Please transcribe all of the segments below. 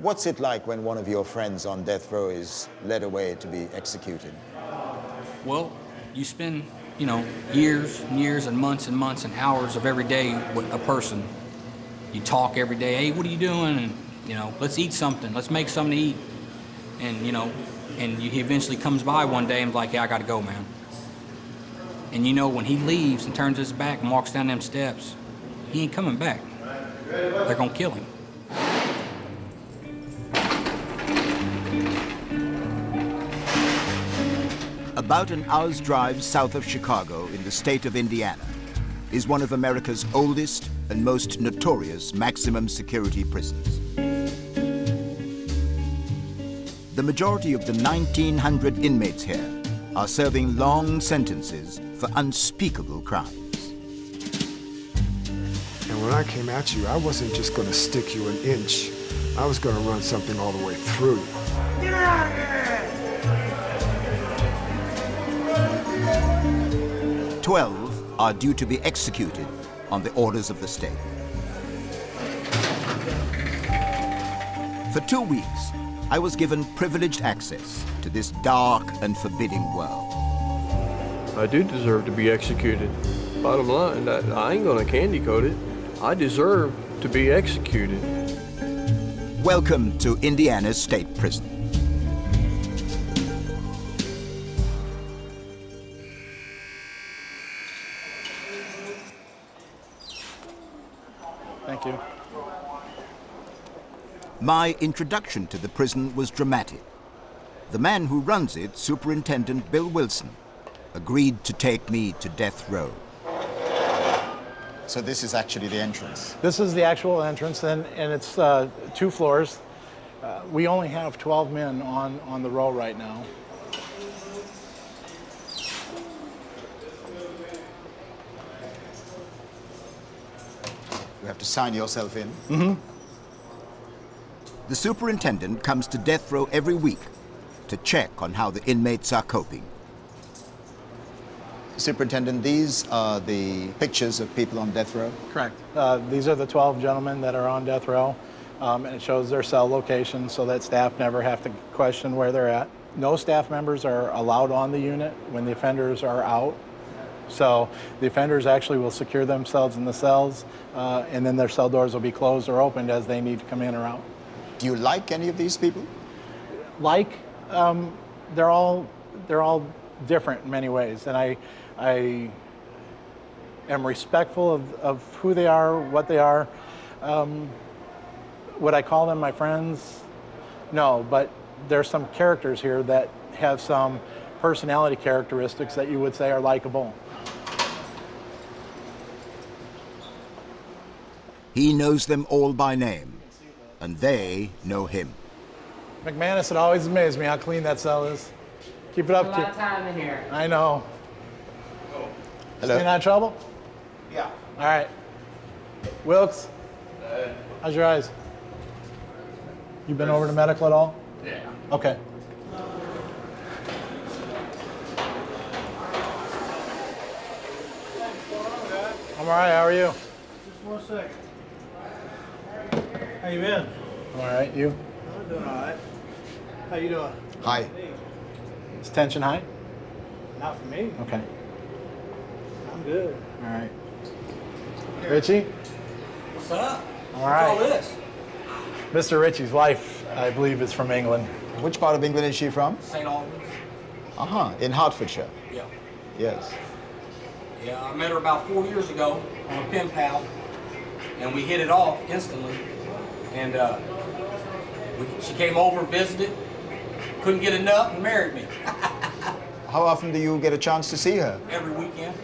What's it like when one of your friends on death row is led away to be executed? Well, you spend, years and years and months and hours of every day with a person. You talk every day, hey, what are you doing? And, let's eat something, let's make something to eat. And, he eventually comes by one day and is like, yeah, I gotta go, man. And when he leaves and turns his back and walks down them steps, he ain't coming back. They're gonna kill him. About an hour's drive south of Chicago in the state of Indiana is one of America's oldest and most notorious maximum security prisons. The majority of the 1,900 inmates here are serving long sentences for unspeakable crimes. And when I came at you, I wasn't just going to stick you an inch. I was going to run something all the way through you. Get out of here! 12 are due to be executed on the orders of the state. For 2 weeks, I was given privileged access to this dark and forbidding world. I do deserve to be executed. Bottom line, I ain't gonna candy coat it. I deserve to be executed. Welcome to Indiana's state prison. Thank you. My introduction to the prison was dramatic. The man who runs it, Superintendent Bill Wilson, agreed to take me to death row. So this is actually the entrance? This is the actual entrance, and it's 2 floors. We only have 12 men on the row right now. You have to sign yourself in? Mm-hmm. The superintendent comes to death row every week to check on how the inmates are coping. Superintendent, these are the pictures of people on death row? Correct. These are the 12 gentlemen that are on death row, and it shows their cell location so that staff never have to question where they're at. No staff members are allowed on the unit when the offenders are out. So the offenders actually will secure themselves in the cells, and then their cell doors will be closed or opened as they need to come in or out. Do you like any of these people? They're all different in many ways, and I am respectful of who they are, what they are. Would I call them my friends? No, but there's some characters here that have some personality characteristics that you would say are likable. He knows them all by name, and they know him. McManus, it always amazes me how clean that cell is. Keep it up. A lot of time in here. I know. Hello? Staying out of trouble? Yeah. All right. Wilkes, how's your eyes? You been over to medical at all? Yeah. Okay. I'm all right. How are you? Just 1 second. How you been? I'm all right. You? I'm doing all right. How you doing? Hi. Is tension high? Not for me. Okay. I'm good. All right. Richie? What's up? All right. What's all this? Mr. Ritchie's wife, I believe, is from England. Which part of England is she from? St. Albans. Uh-huh, in Hertfordshire. Yeah. Yes. Yeah, I met her about 4 years ago on a pen pal, and we hit it off instantly. And she came over, visited, couldn't get enough, and married me. How often do you get a chance to see her? Every weekend.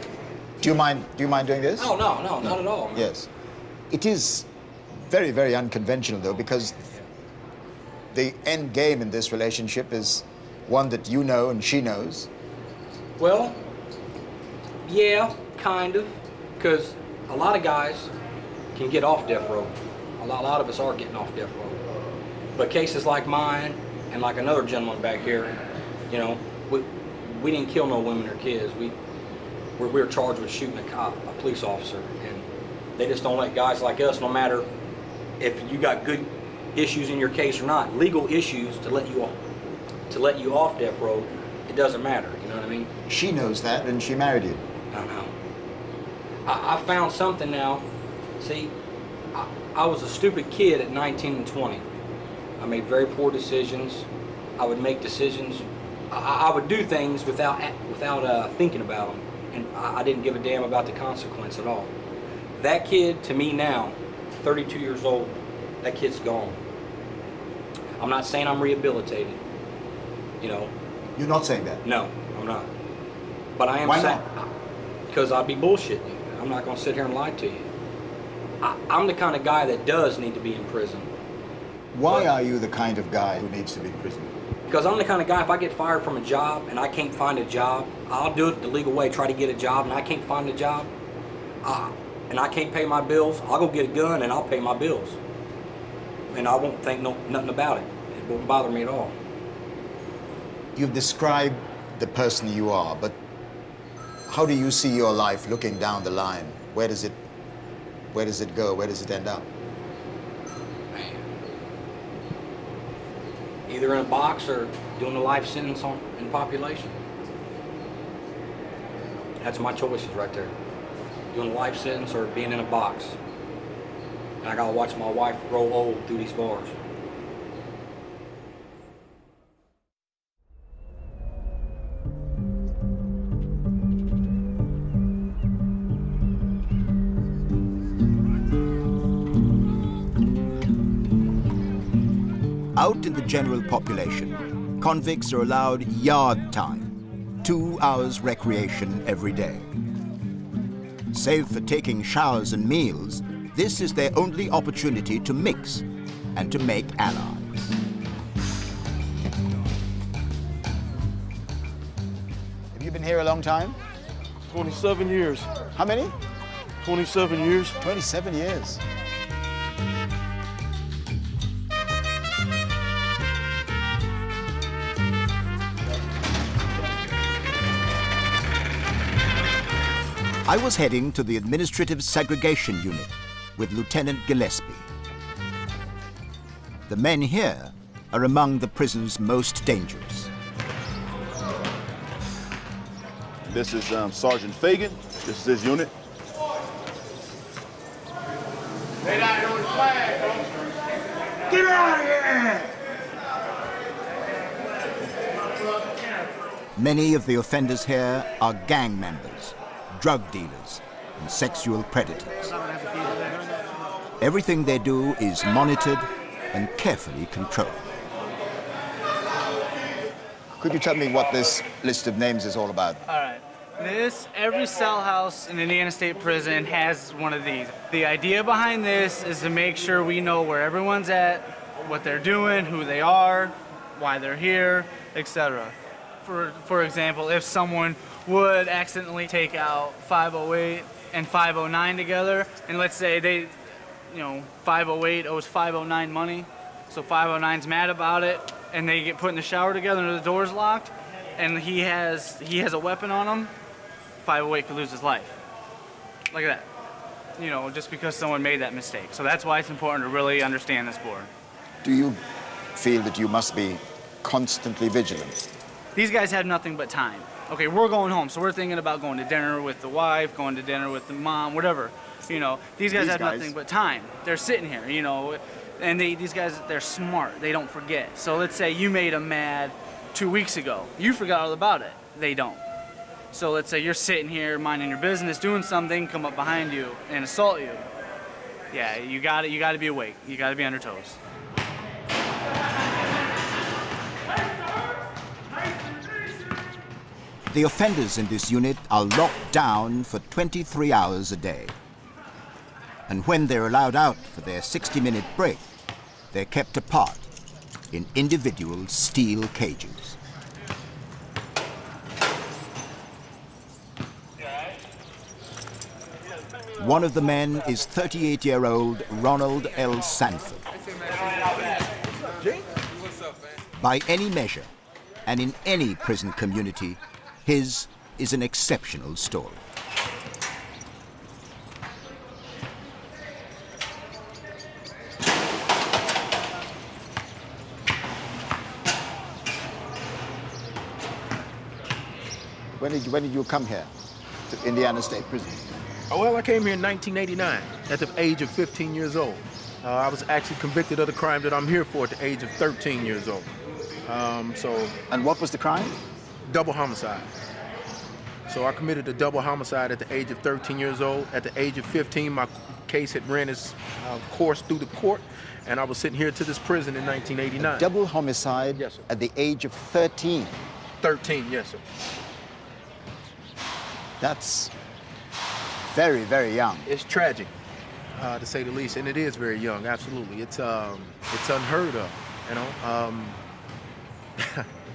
Do you mind doing this? Oh, no, not at all. Man. Yes. It is very, very unconventional, though, because the end game in this relationship is one that you know and she knows. Well, yeah, kind of, because a lot of guys can get off death row. A lot of us are getting off death row. But cases like mine and like another gentleman back here, we didn't kill no women or kids. We were charged with shooting a cop, a police officer, and they just don't let guys like us, no matter if you got good issues in your case or not, legal issues to let you off death row, it doesn't matter. You know what I mean? She knows that, and she married you. I know. I found something now. See, I was a stupid kid at 19 and 20. I made very poor decisions. I would make decisions. I would do things without thinking about them, and I didn't give a damn about the consequence at all. That kid, to me now, 32 years old, that kid's gone. I'm not saying I'm rehabilitated. You know. You're not saying that? No, I'm not. But I am Why saying, not? because I'd be bullshitting you. I'm not going to sit here and lie to you. I'm the kind of guy that does need to be in prison. Why are you the kind of guy who needs to be in prison? Because I'm the kind of guy, if I get fired from a job and I can't find a job, I'll do it the legal way, try to get a job, and I can't find a job, and I can't pay my bills, I'll go get a gun and I'll pay my bills. And I won't think nothing about it. It won't bother me at all. You've described the person you are, but how do you see your life looking down the line? Where does it go? Where does it end up? Man. Either in a box or doing a life sentence in population. That's my choices right there. Doing a life sentence or being in a box. And I gotta watch my wife grow old through these bars. Out in the general population, convicts are allowed yard time, 2 hours recreation every day. Save for taking showers and meals, this is their only opportunity to mix and to make allies. Have you been here a long time? 27 years. How many? 27 years. 27 years. I was heading to the Administrative Segregation Unit with Lieutenant Gillespie. The men here are among the prison's most dangerous. This is Sergeant Fagan. This is his unit. Get out of here! Many of the offenders here are gang members, drug dealers, and sexual predators. Everything they do is monitored and carefully controlled. Could you tell me what this list of names is all about? All right. Every cell house in Indiana State Prison has one of these. The idea behind this is to make sure we know where everyone's at, what they're doing, who they are, why they're here, etc. For example, if someone would accidentally take out 508 and 509 together, and let's say 508 owes 509 money, so 509's mad about it, and they get put in the shower together and the door's locked, and he has a weapon on him, 508 could lose his life. Like that. Just because someone made that mistake. So that's why it's important to really understand this board. Do you feel that you must be constantly vigilant? These guys have nothing but time. Okay, we're going home, so we're thinking about going to dinner with the wife, going to dinner with the mom, whatever. These guys have nothing but time. They're sitting here, and these guys, they're smart. They don't forget. So let's say you made them mad 2 weeks ago. You forgot all about it. They don't. So let's say you're sitting here minding your business, doing something, come up behind you and assault you. Yeah, you got to be awake. You got to be on your toes. The offenders in this unit are locked down for 23 hours a day. And when they're allowed out for their 60-minute break, they're kept apart in individual steel cages. One of the men is 38-year-old Ronald L. Sanford. By any measure, and in any prison community, his is an exceptional story. When did you come here to Indiana State Prison? Oh, well, I came here in 1989 at the age of 15 years old. I was actually convicted of the crime that I'm here for at the age of 13 years old. And what was the crime? Double homicide. So I committed a double homicide at the age of 13 years old. At the age of 15, my case had ran its course through the court, and I was sitting here to this prison in 1989. A double homicide, yes, sir. At the age of 13? 13, yes, sir. That's very, very young. It's tragic, to say the least, and it is very young, absolutely. It's unheard of, you know?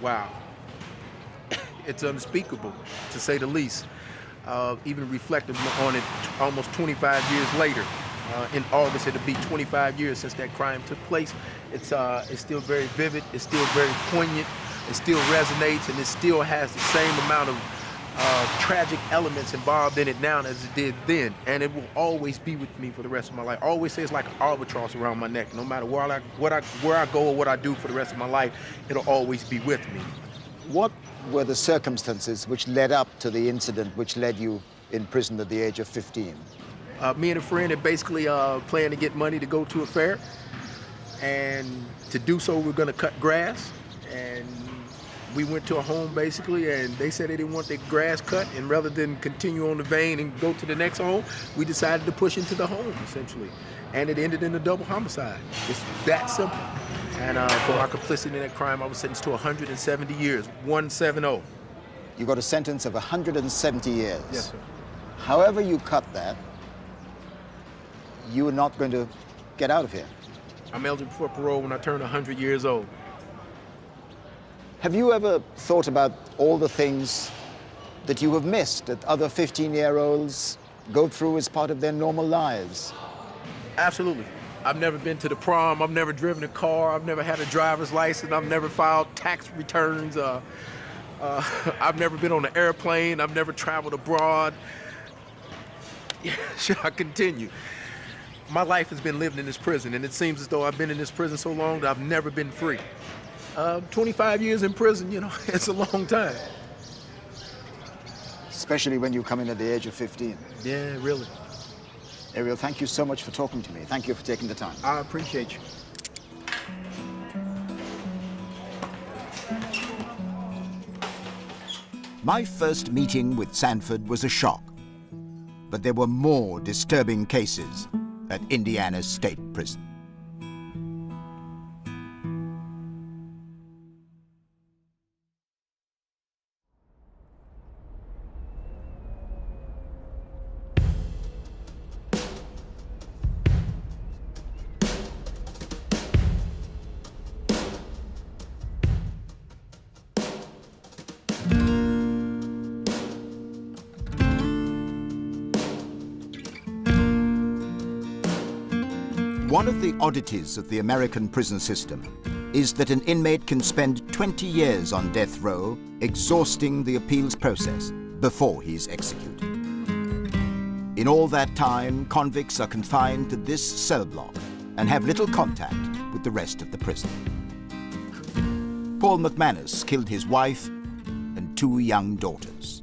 Wow. It's unspeakable, to say the least. Even reflecting on it almost 25 years later. In August, it'll be 25 years since that crime took place. It's still very vivid, it's still very poignant, it still resonates, and it still has the same amount of tragic elements involved in it now as it did then. And it will always be with me for the rest of my life. I always say it's like an albatross around my neck. No matter where I go or what I do for the rest of my life, it'll always be with me. What were the circumstances which led up to the incident which led you in prison at the age of 15? Me and a friend had basically planned to get money to go to a fair. And to do so, we're gonna cut grass. And we went to a home basically, and they said they didn't want their grass cut. And rather than continue on the vein and go to the next home, we decided to push into the home essentially. And it ended in a double homicide. It's that simple. And for our complicity in that crime, I was sentenced to 170 years, 170. You got a sentence of 170 years. Yes, sir. However you cut that, you are not going to get out of here. I'm eligible for parole when I turn 100 years old. Have you ever thought about all the things that you have missed that other 15-year-olds go through as part of their normal lives? Absolutely. I've never been to the prom, I've never driven a car, I've never had a driver's license, I've never filed tax returns, I've never been on an airplane, I've never traveled abroad. Should I continue? My life has been lived in this prison, and it seems as though I've been in this prison so long that I've never been free. 25 years in prison, you know, it's a long time. Especially when you come in at the age of 15. Yeah, really. Ariel, thank you so much for talking to me. Thank you for taking the time. I appreciate you. My first meeting with Sanford was a shock, but there were more disturbing cases at Indiana State Prison. One of the oddities of the American prison system is that an inmate can spend 20 years on death row exhausting the appeals process before he's executed. In all that time, convicts are confined to this cell block and have little contact with the rest of the prison. Paul McManus killed his wife and 2 young daughters.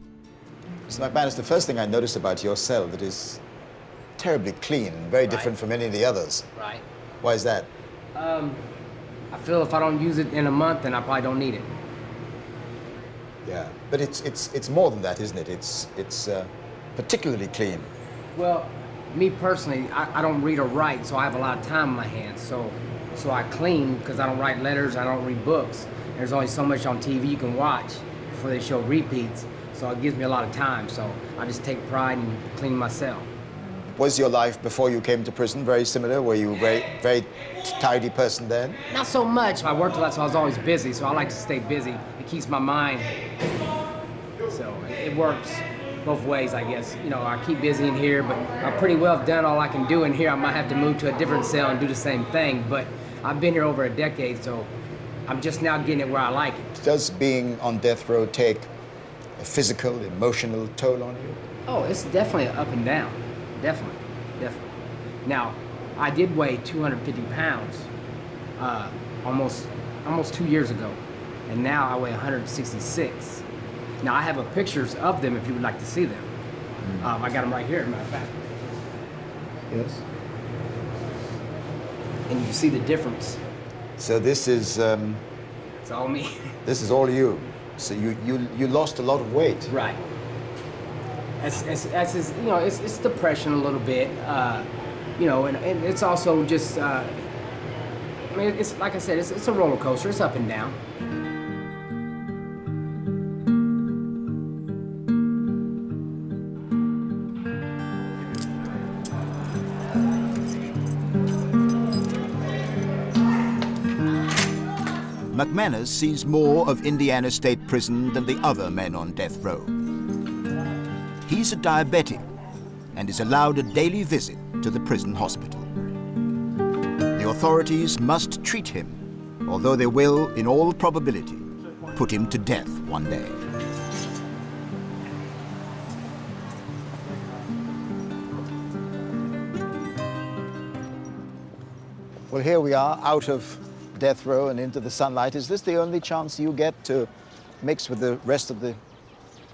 Mr. McManus, the first thing I noticed about your cell that is terribly clean, very different from any of the others. Right. Why is that? I feel if I don't use it in a month, then I probably don't need it. Yeah, but it's more than that, isn't it? It's particularly clean. Well, me personally, I don't read or write, so I have a lot of time on my hands. So I clean because I don't write letters, I don't read books. There's only so much on TV you can watch before they show repeats, so it gives me a lot of time. So I just take pride in cleaning my cell. Was your life before you came to prison very similar? Were you a very tidy person then? Not so much. I worked a lot, so I was always busy, so I like to stay busy. It keeps my mind, so it works both ways, I guess. You know, I keep busy in here, but I've pretty well done all I can do in here. I might have to move to a different cell and do the same thing, but I've been here over a decade, so I'm just now getting it where I like it. Does being on death row take a physical, emotional toll on you? Oh, it's definitely up and down. Definitely. Now, I did weigh 250 pounds almost 2 years ago, and now I weigh 166. Now I have pictures of them if you would like to see them. I got them right here, as a matter of fact. Yes. And you can see the difference. So this is It's all me. this is all you. So you lost a lot of weight. Right. It's you know, it's depression a little bit, you know, and it's also just, I mean, it's like I said, it's a roller coaster. It's up and down. McManus sees more of Indiana State Prison than the other men on death row. He's a diabetic and is allowed a daily visit to the prison hospital. The authorities must treat him, although they will, in all probability, put him to death one day. Well, here we are, out of death row and into the sunlight. Is this the only chance you get to mix with the rest of the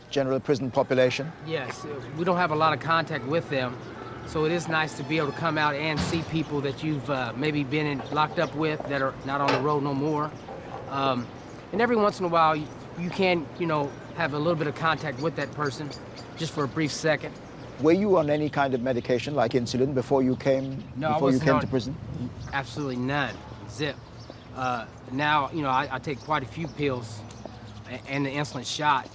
general prison population? Yes, we don't have a lot of contact with them, so it is nice to be able to come out and see people that you've maybe been locked up with that are not on the road no more. And every once in a while, you can, you know, have a little bit of contact with that person, just for a brief second. Were you on any kind of medication, like insulin, before you came? No, before you came to prison? Absolutely none. Zip. Now, you know, I take quite a few pills and the insulin shot.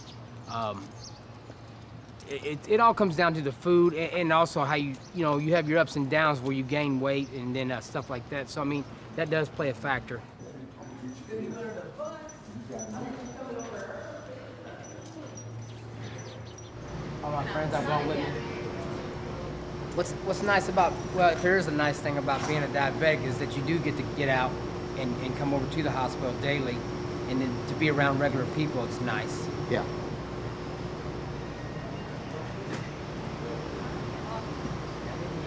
It all comes down to the food and also how you know, you have your ups and downs where you gain weight and then stuff like that. So, I mean, that does play a factor. All my friends I brought with me. What's nice about, well, if there is a nice thing about being a diabetic is that you do get to get out and come over to the hospital daily, and then to be around regular people, it's nice. Yeah.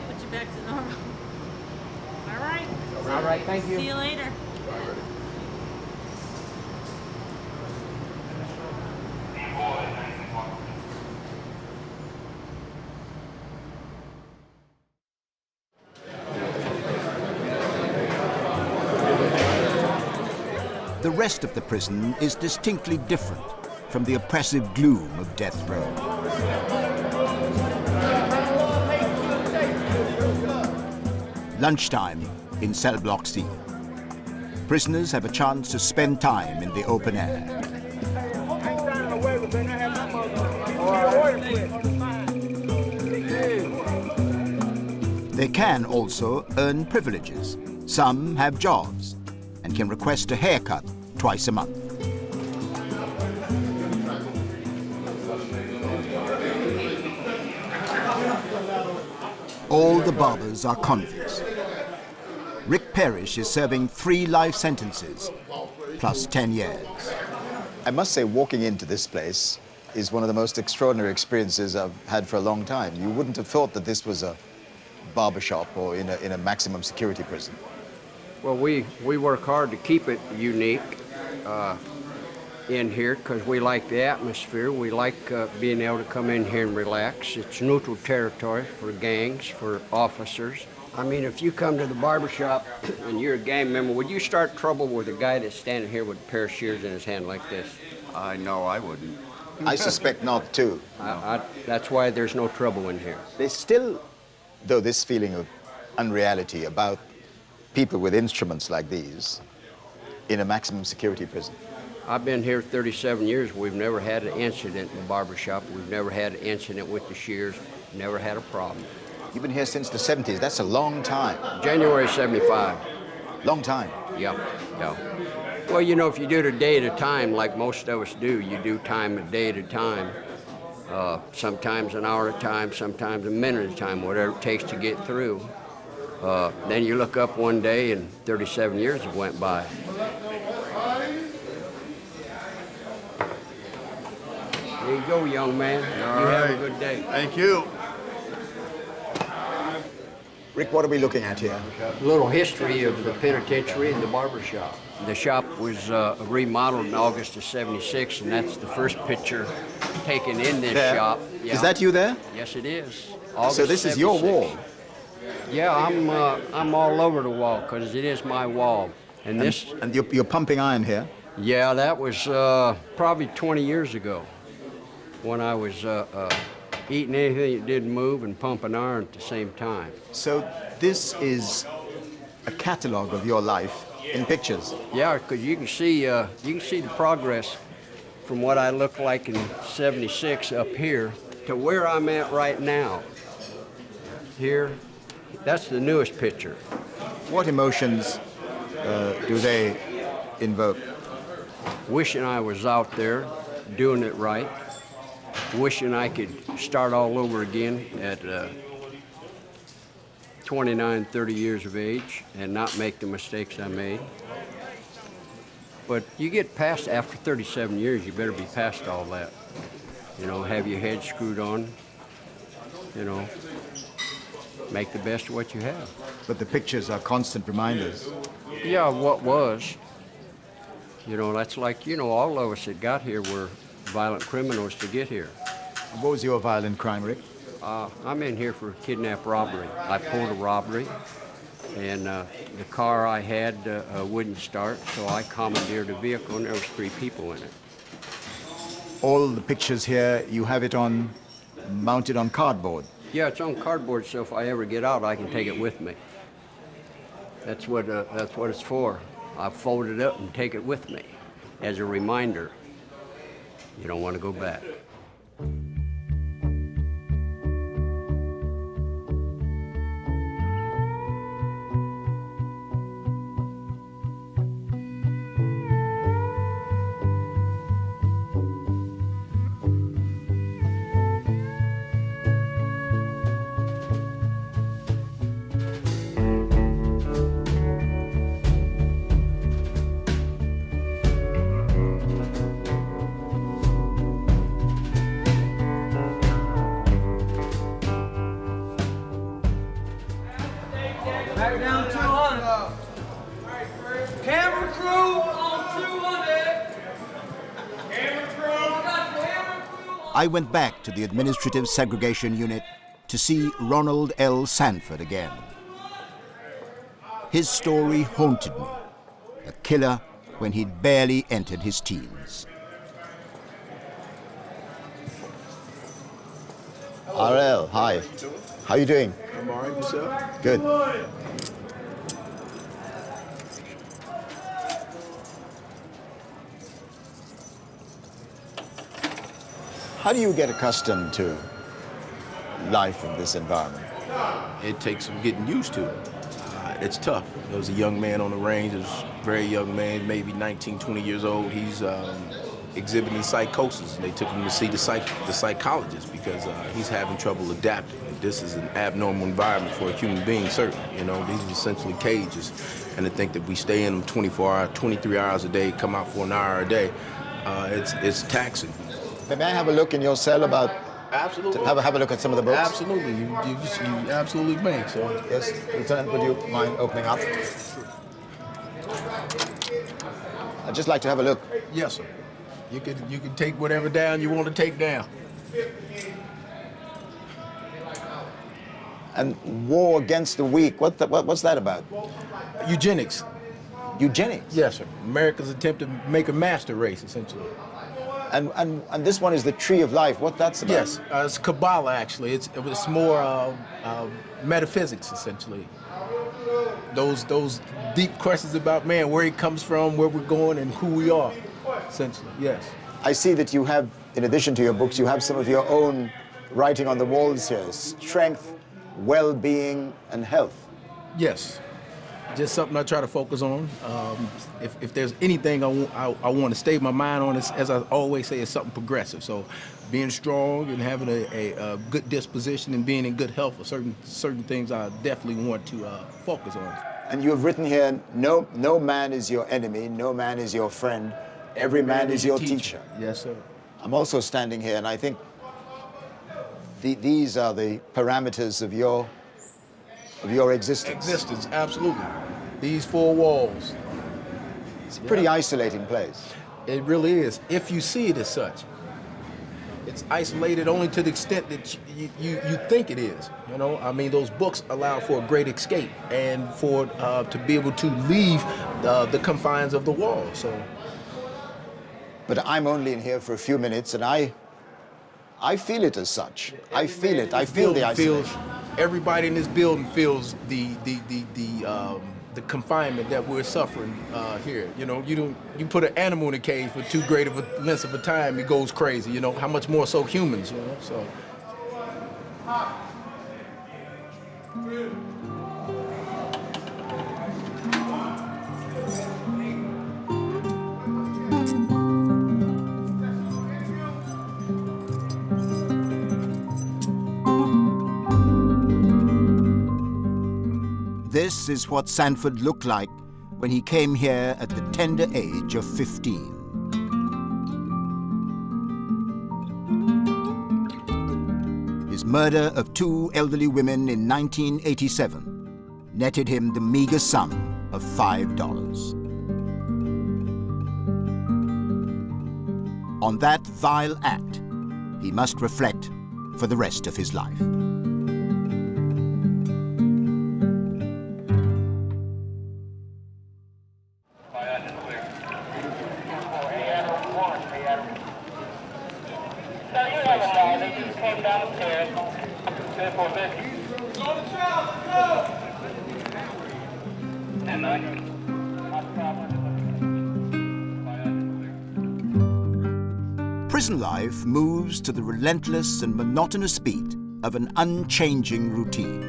Put you back to normal. All right. All right, thank you. See you later. The rest of the prison is distinctly different from the oppressive gloom of death row. Lunchtime in cell block C. Prisoners have a chance to spend time in the open air. They can also earn privileges. Some have jobs and can request a haircut twice a month. All the barbers are convicts. Rick Parrish is serving 3 life sentences, plus 10 years. I must say, walking into this place is one of the most extraordinary experiences I've had for a long time. You wouldn't have thought that this was a barbershop or in a maximum security prison. Well, we work hard to keep it unique in here because we like the atmosphere. We like being able to come in here and relax. It's neutral territory for gangs, for officers. I mean, if you come to the barbershop and you're a gang member, would you start trouble with a guy that's standing here with a pair of shears in his hand like this? No, I wouldn't. I suspect not, too. That's why there's no trouble in here. There's still, though, this feeling of unreality about people with instruments like these in a maximum security prison. I've been here 37 years. We've never had an incident in the barbershop. We've never had an incident with the shears. Never had a problem. You've been here since the 70s. That's a long time. January 75. Long time. Yeah. Well, you know, if you do it a day at a time, like most of us do, you do time a day at a time. Sometimes an hour at a time, sometimes a minute at a time, whatever it takes to get through. Then you look up one day and 37 years have went by. There you go, young man. All you right. have a good day. Thank you. Rick, what are we looking at here? A little history of the penitentiary and the barbershop. The shop was remodeled in August of '76, and that's the first picture taken in this There. shop. Is that you there? Yes, it is. So this is your 76. wall. Yeah, I'm all over the wall because it is my wall. And this. And you're pumping iron here? Yeah, that was probably 20 years ago when I was eating anything that didn't move and pumping iron at the same time. So this is a catalog of your life in pictures. Yeah, because you can see the progress from what I looked like in '76 up here to where I'm at right now. Here, that's the newest picture. What emotions do they invoke? Wishing I was out there doing it right. Wishing I could start all over again at 29, 30 years of age and not make the mistakes I made. But you get past, after 37 years, you better be past all that. You know, have your head screwed on, you know, make the best of what you have. But the pictures are constant reminders. Yeah, what was. You know, that's like, you know, all of us that got here were violent criminals to get here. What was your violent crime, Rick? I'm in here for kidnap robbery. I pulled a robbery, and the car I had wouldn't start, so I commandeered a vehicle, and there was 3 people in it. All the pictures here, you have it on, mounted on cardboard. Yeah, it's on cardboard, so if I ever get out, I can take it with me. That's what it's for. I fold it up and take it with me as a reminder. You don't want to go back. Back down 200. Camera crew on 200. Camera crew. I went back to the administrative segregation unit to see Ronald L. Sanford again. His story haunted me. A killer when he'd barely entered his teens. RL, hi. How you doing? I'm all right, yourself? Good. How do you get accustomed to life in this environment? It takes some getting used to. It's tough. There was a young man on the range, a very young man, maybe 19, 20 years old. He's exhibiting psychosis. They took him to see the psychologist because he's having trouble adapting. This is an abnormal environment for a human being, certainly. You know, these are essentially cages. And to think that we stay in them 24 hours, 23 hours a day, come out for an hour a day, it's taxing. May I have a look in your cell about... Absolutely. Have a look at some of the books? Absolutely. You absolutely may. So. Yes, Lieutenant, would you mind opening up? I'd just like to have a look. Yes, sir. You can take whatever down you want to take down. And war against the weak, what's that about? Eugenics. Eugenics? Yes, sir. America's attempt to make a master race, essentially. And this one is the tree of life. What that's about? Yes, it's Kabbalah, actually. It's more metaphysics, essentially. Those deep questions about man, where he comes from, where we're going, and who we are, essentially, yes. I see that you have, in addition to your books, you have some of your own writing on the walls here. Strength, well-being, and health. Yes. Just something I try to focus on. If there's anything I want to stay my mind on, as I always say, it's something progressive. So being strong and having a good disposition and being in good health are certain things I definitely want to focus on. And you have written here, no man is your enemy, no man is your friend, every man is your teacher. Yes, sir. I'm also standing here, and I think these are the parameters of your existence. Existence, absolutely. These 4 walls. It's a pretty isolating place. It really is, if you see it as such. It's isolated only to the extent that you think it is. You know, I mean, those books allow for a great escape and for to be able to leave the confines of the wall. So, but I'm only in here for a few minutes, and I feel it as such. I feel it. I feel the isolation. Everybody in this building feels the confinement that we're suffering here. You know, you put an animal in a cage for too great of a length of a time, it goes crazy. You know, how much more so humans? You know, so. This is what Sanford looked like when he came here at the tender age of 15. His murder of 2 elderly women in 1987 netted him the meager sum of $5. On that vile act, he must reflect for the rest of his life. Prison life moves to the relentless and monotonous beat of an unchanging routine.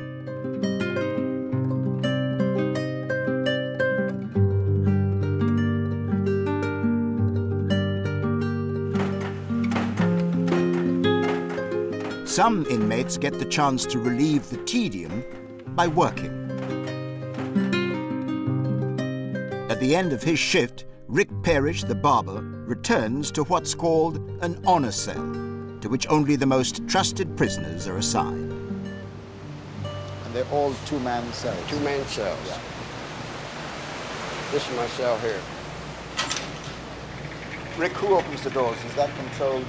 Some inmates get the chance to relieve the tedium by working. At the end of his shift, Rick Parrish, the barber, returns to what's called an honor cell, to which only the most trusted prisoners are assigned. And they're all two-man cells? Two-man cells. Yeah. This is my cell here. Rick, who opens the doors? Is that controlled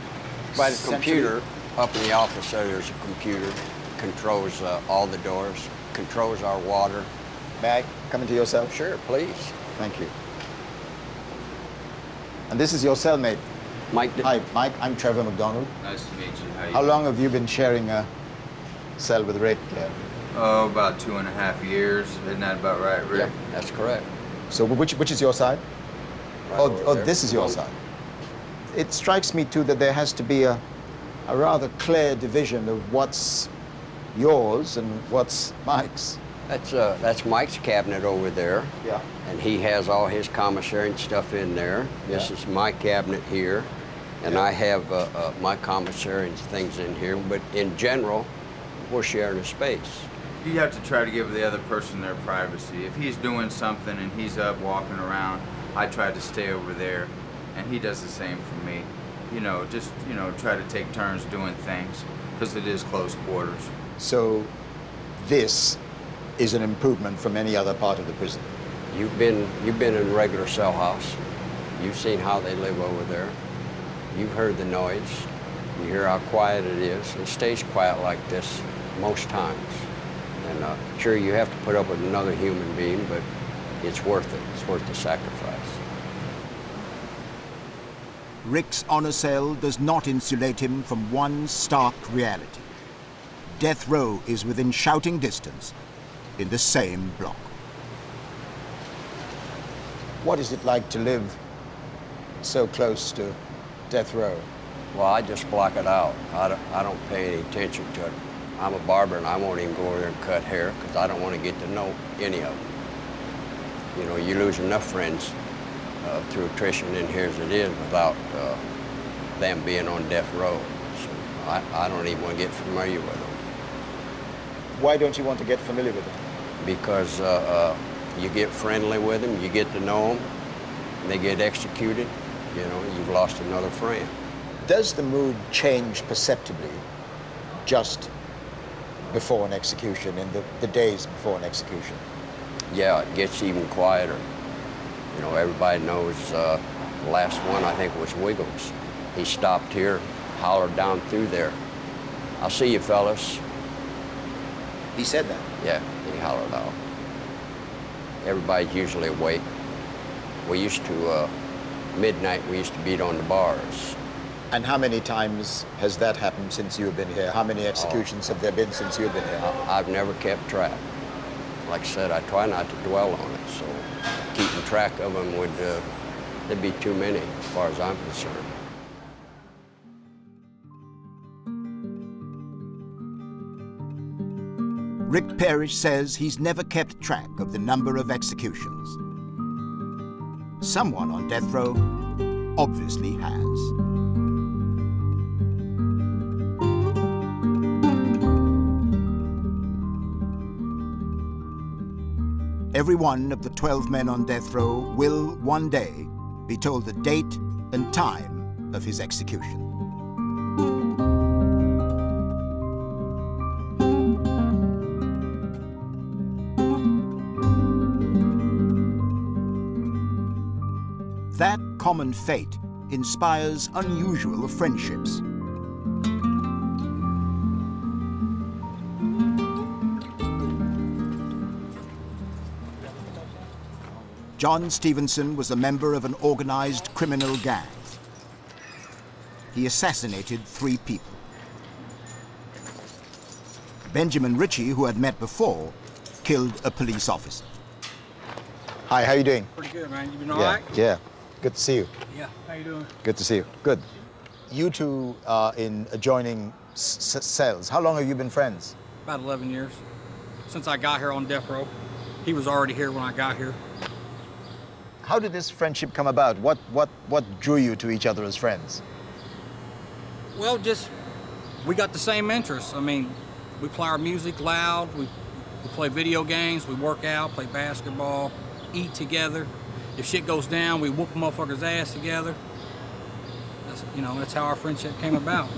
by the centrally? computer? Up in the office there's a computer, controls all the doors, controls our water. May I come into your cell? Sure, please. Thank you. And this is your cellmate? Mike. Hi, Mike. I'm Trevor McDonald. Nice to meet you. How long have you been sharing a cell with Rick? Oh, about 2.5 years. Isn't that about right, Rick? Yep, that's correct. So which is your side? Right oh, there. This is your side. It strikes me, too, that there has to be a rather clear division of what's yours and what's Mike's. That's Mike's cabinet over there. Yeah. And he has all his commissary and stuff in there. This is my cabinet here. And Yeah. I have my commissary and things in here. But in general, we're sharing a space. You have to try to give the other person their privacy. If he's doing something and he's up walking around, I try to stay over there. And he does the same for me. You know, just, try to take turns doing things, because it is close quarters. So this is an improvement from any other part of the prison. You've been in regular cell house. You've seen how they live over there. You've heard the noise. You hear how quiet it is. It stays quiet like this most times. And sure, you have to put up with another human being, but it's worth it. It's worth the sacrifice. Rick's honor cell does not insulate him from one stark reality. Death row is within shouting distance in the same block. What is it like to live so close to death row? Well, I just block it out. I don't pay any attention to it. I'm a barber and I won't even go over there and cut hair because I don't want to get to know any of them. You know, you lose enough friends through attrition in here as it is without them being on death row. So I don't even want to get familiar with them. Why don't you want to get familiar with them? Because you get friendly with them, you get to know them, and they get executed, you know, you've lost another friend. Does the mood change perceptibly just before an execution, in the days before an execution? Yeah, it gets even quieter. You know, everybody knows the last one, I think, was Wiggles. He stopped here, hollered down through there, "I'll see you, fellas." He said that? Yeah, he hollered out. Everybody's usually awake. We used to, midnight, we used to beat on the bars. And how many times has that happened since you've been here? How many executions have there been since you've been here? I've never kept track. Like I said, I try not to dwell on it, so keeping track of them would, there'd be too many as far as I'm concerned. Rick Parrish says he's never kept track of the number of executions. Someone on death row obviously has. Every one of the 12 men on death row will one day be told the date and time of his execution. That common fate inspires unusual friendships. John Stevenson was a member of an organized criminal gang. He assassinated 3 people. Benjamin Ritchie, who had met before, killed a police officer. Hi, how you doing? Pretty good, man. You been all right? Yeah, good to see you. Yeah. How you doing? Good to see you. Good. You two are in adjoining cells. How long have you been friends? About 11 years. Since I got here on death row. He was already here when I got here. How did this friendship come about? What drew you to each other as friends? Well, just, we got the same interests. I mean, we play our music loud, we play video games, we work out, play basketball, eat together. If shit goes down, we whoop a motherfucker's ass together. That's, you know, that's how our friendship came about.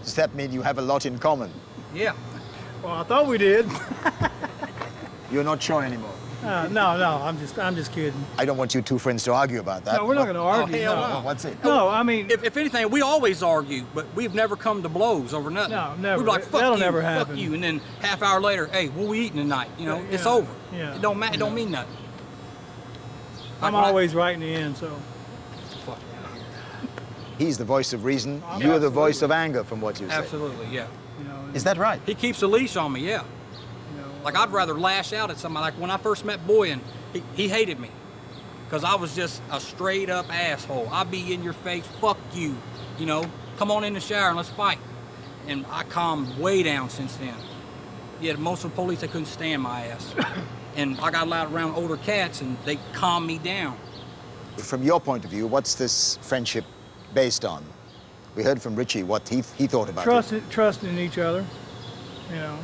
Does that mean you have a lot in common? Yeah. Well, I thought we did. You're not sure anymore? No, I'm just kidding. I don't want you two friends to argue about that. No, we're not going to argue. hell no. no. What's it? No, I mean... If anything, we always argue, but we've never come to blows over nothing. No, never. We'd be like, fuck That'll you, never fuck happen. you, and then half hour later, hey, what we eating tonight? You know, it's Yeah, over. yeah, It don't matter. It don't yeah. mean nothing. I'm Like, always right in the end, so... Fuck. He's the voice of reason. I'm You're the voice of anger, from what you say. Absolutely, yeah. You know, Is that right? He keeps a leash on me, yeah. you know, Like, I'd rather lash out at somebody. Like, when I first met Boyan, he hated me. Because I was just a straight-up asshole. I'd be in your face, fuck you, you know. Come on in the shower and let's fight. And I calmed way down since then. Yeah, most of the police, they couldn't stand my ass. And I got allowed around older cats, and they calmed me down. From your point of view, what's this friendship based on? We heard from Richie what he thought about it. trust in each other, you know.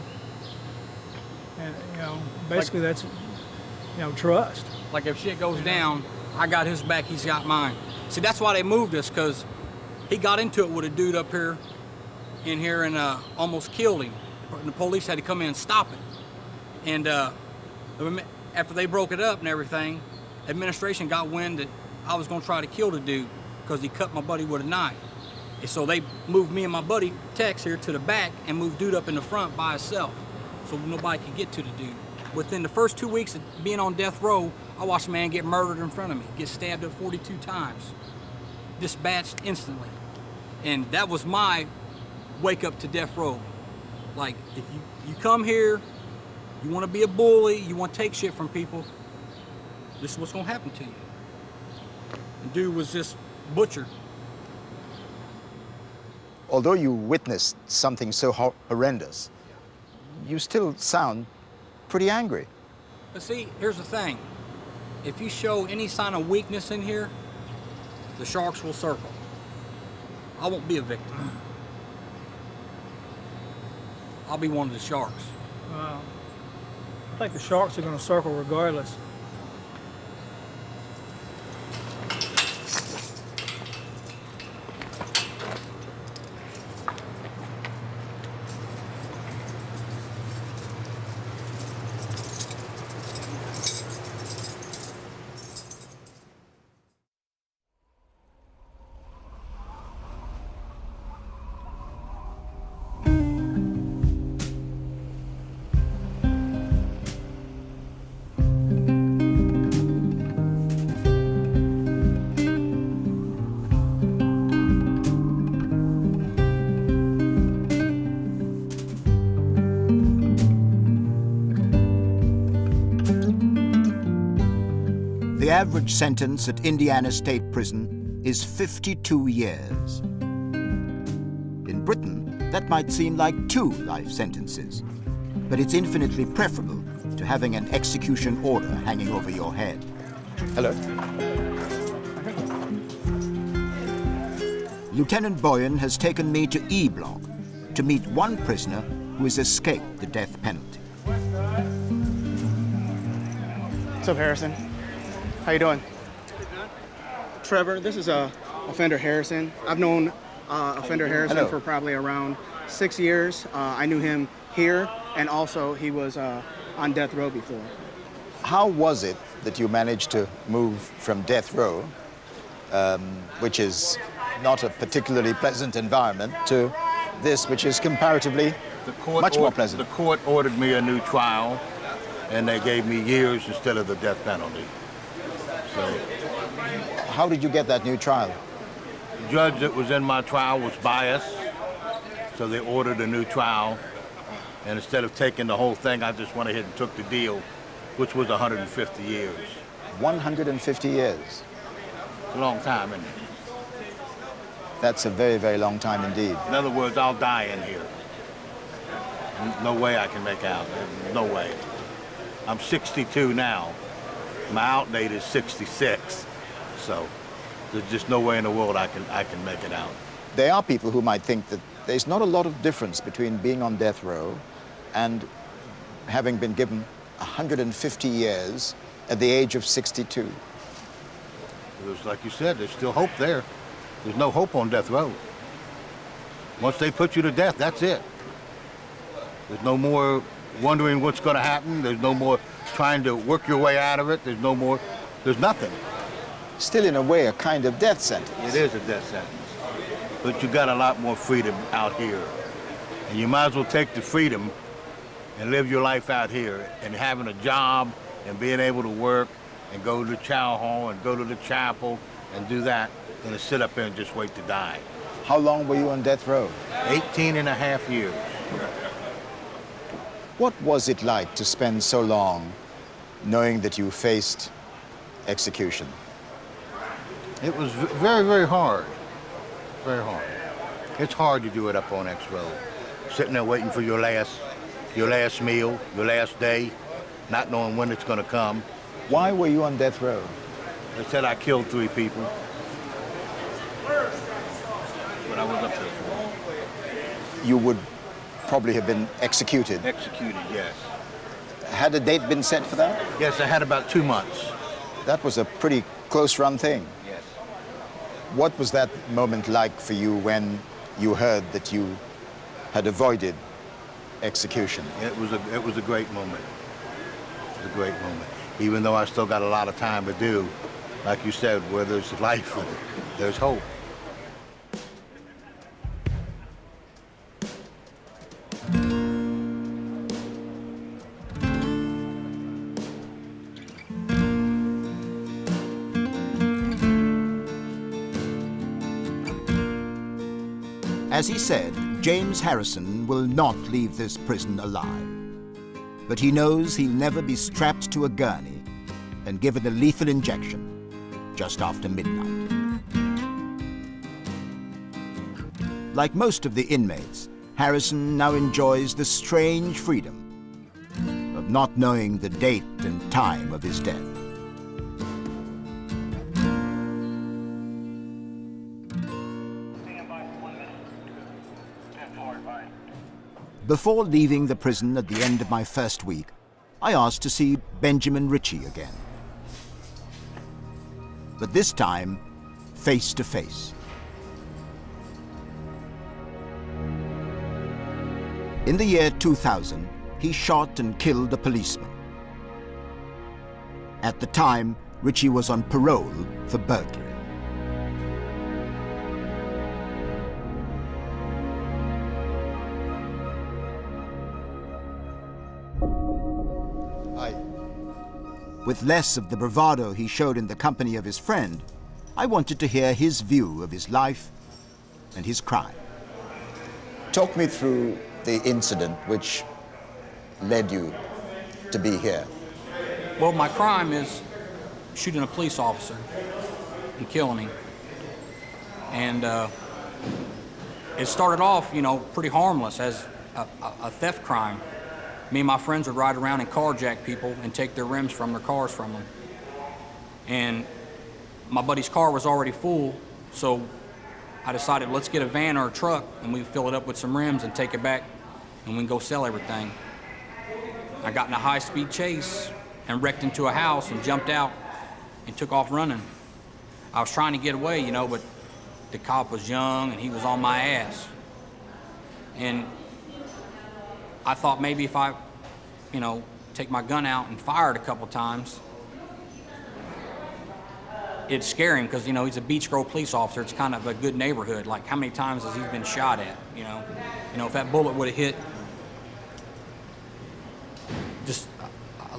And, you know, basically that's, you know, trust. Like, if shit goes down, I got his back, he's got mine. See, that's why they moved us, because he got into it with a dude up here, and almost killed him. And the police had to come in and stop it. And after they broke it up and everything, administration got wind that I was gonna try to kill the dude because he cut my buddy with a knife. And so they moved me and my buddy Tex here to the back and moved dude up in the front by himself, so nobody could get to the dude. Within the first 2 weeks of being on death row, I watched a man get murdered in front of me, get stabbed up 42 times, dispatched instantly. And that was my wake up to death row. Like, if you come here, you want to be a bully, you want to take shit from people, this is what's going to happen to you. The dude was just butchered. Although you witnessed something so horrendous, you still sound pretty angry. But see, here's the thing. If you show any sign of weakness in here, the sharks will circle. I won't be a victim. I'll be one of the sharks. I think the sharks are going to circle regardless. average sentence at Indiana State Prison is 52 years. In Britain, that might seem like 2 life sentences, but it's infinitely preferable to having an execution order hanging over your head. Hello. Lieutenant Boyan has taken me to E Block to meet one prisoner who has escaped the death penalty. What's up, Harrison? How you doing? Trevor, this is Offender Harrison. I've known Offender Harrison Hello. for probably around 6 years. I knew him here, and also he was on death row before. How was it that you managed to move from death row, which is not a particularly pleasant environment, to this, which is comparatively much more pleasant? The court ordered me a new trial, and they gave me years instead of the death penalty. So, how did you get that new trial? The judge that was in my trial was biased, so they ordered a new trial. And instead of taking the whole thing, I just went ahead and took the deal, which was 150 years. 150 years? It's a long time, isn't it? That's a very, very long time indeed. In other words, I'll die in here. No way I can make out. No way. I'm 62 now. My out date is 66. So there's just no way in the world I can make it out. There are people who might think that there's not a lot of difference between being on death row and having been given 150 years at the age of 62. It was like you said, there's still hope there. There's no hope on death row. Once they put you to death, that's it. There's no more wondering what's going to happen. There's no more trying to work your way out of it. There's no more, there's nothing. Still, in a way, a kind of death sentence. It is a death sentence. But you got a lot more freedom out here. And you might as well take the freedom and live your life out here, and having a job and being able to work and go to the chow hall and go to the chapel and do that than to sit up there and just wait to die. How long were you on death row? 18 and a half years. What was it like to spend so long knowing that you faced execution? It was very, very hard. Very hard. It's hard to do it up on X Road. Sitting there waiting for your last meal, your last day, not knowing when it's going to come. Why were you on death row? They said I killed 3 people. But I was up there for. You would probably have been executed. Executed, yes. Had a date been set for that? Yes, I had about 2 months. That was a pretty close run thing. Yes. What was that moment like for you when you heard that you had avoided execution? It was a great moment. It was a great moment. Even though I still got a lot of time to do, like you said, where there's life, there's hope. As he said, James Harrison will not leave this prison alive. But he knows he'll never be strapped to a gurney and given a lethal injection just after midnight. Like most of the inmates, Harrison now enjoys the strange freedom of not knowing the date and time of his death. Before leaving the prison at the end of my first week, I asked to see Benjamin Ritchie again. But this time, face to face. In the year 2000, he shot and killed a policeman. At the time, Ritchie was on parole for burglary. With less of the bravado he showed in the company of his friend, I wanted to hear his view of his life and his crime. Talk me through the incident which led you to be here. Well, my crime is shooting a police officer and killing him. And it started off, you know, pretty harmless as a theft crime. Me and my friends would ride around and carjack people and take their rims from their cars from them. And my buddy's car was already full, so I decided, let's get a van or a truck and we fill it up with some rims and take it back and we can go sell everything. I got in a high-speed chase and wrecked into a house and jumped out and took off running. I was trying to get away, you know, but the cop was young and he was on my ass. And I thought maybe if I, you know, take my gun out and fire it a couple times, it'd scare him because, you know, he's a Beach Grove police officer. It's kind of a good neighborhood. Like, how many times has he been shot at, you know? You know, if that bullet would have hit just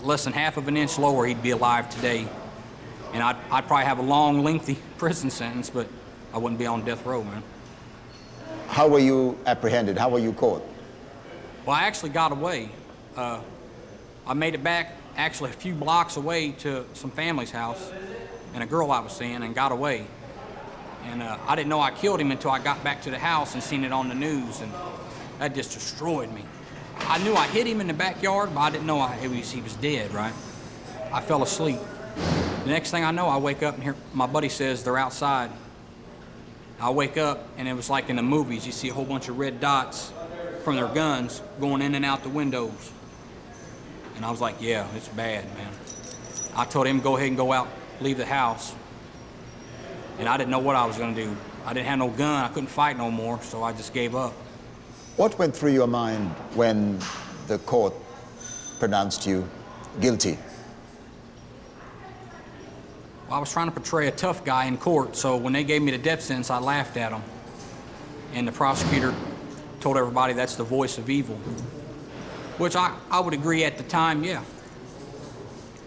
less than half of an inch lower, he'd be alive today. And I'd probably have a long, lengthy prison sentence, but I wouldn't be on death row, man. How were you apprehended? How were you caught? Well, I actually got away. I made it back actually a few blocks away to some family's house and a girl I was seeing and got away. And I didn't know I killed him until I got back to the house and seen it on the news, and that just destroyed me. I knew I hit him in the backyard, but I didn't know he was dead, right? I fell asleep. The next thing I know, I wake up and hear my buddy says they're outside. I wake up and it was like in the movies. You see a whole bunch of red dots from their guns going in and out the windows. And I was like, yeah, it's bad, man. I told him, go ahead and go out, leave the house. And I didn't know what I was gonna do. I didn't have no gun, I couldn't fight no more, so I just gave up. What went through your mind when the court pronounced you guilty? Well, I was trying to portray a tough guy in court, so when they gave me the death sentence, I laughed at them. And the prosecutor told everybody that's the voice of evil, which I would agree at the time, yeah.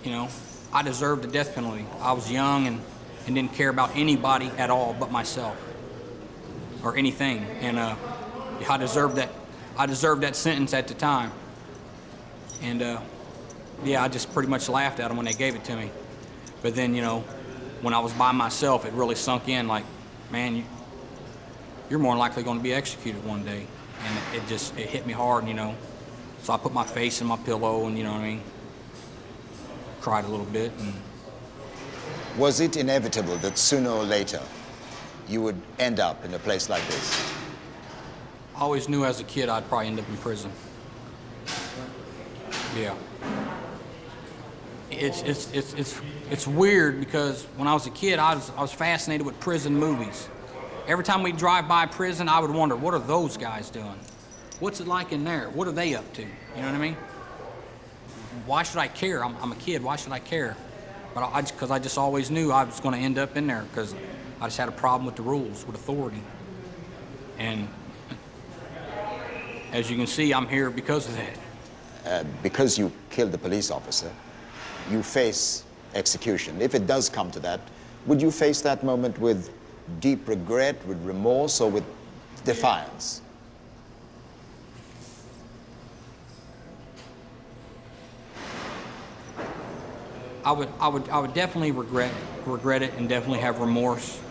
You know, I deserved the death penalty. I was young and didn't care about anybody at all but myself or anything. And I deserved that sentence at the time. And yeah, I just pretty much laughed at them when they gave it to me. But then, you know, when I was by myself, it really sunk in like, man, you're more likely going to be executed one day. And it hit me hard, you know. So I put my face in my pillow and, you know what I mean, cried a little bit. And was it inevitable that sooner or later you would end up in a place like this? I always knew as a kid I'd probably end up in prison. Yeah. It's weird because when I was a kid, I was fascinated with prison movies. Every time we'd drive by prison, I would wonder, what are those guys doing? What's it like in there? What are they up to? You know what I mean? Why should I care? I'm a kid, why should I care? But because I just always knew I was going to end up in there because I just had a problem with the rules, with authority. And as you can see, I'm here because of that. Because you killed the police officer, you face execution. If it does come to that, would you face that moment with deep regret, with remorse, or with defiance? I would definitely regret it and definitely have remorse.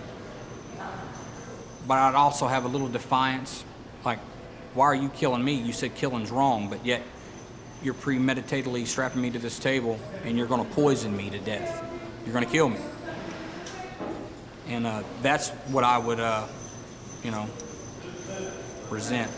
But I'd also have a little defiance, like, why are you killing me? You said killing's wrong, but yet you're premeditatedly strapping me to this table and you're gonna poison me to death. You're gonna kill me. And that's what I would, you know, resent.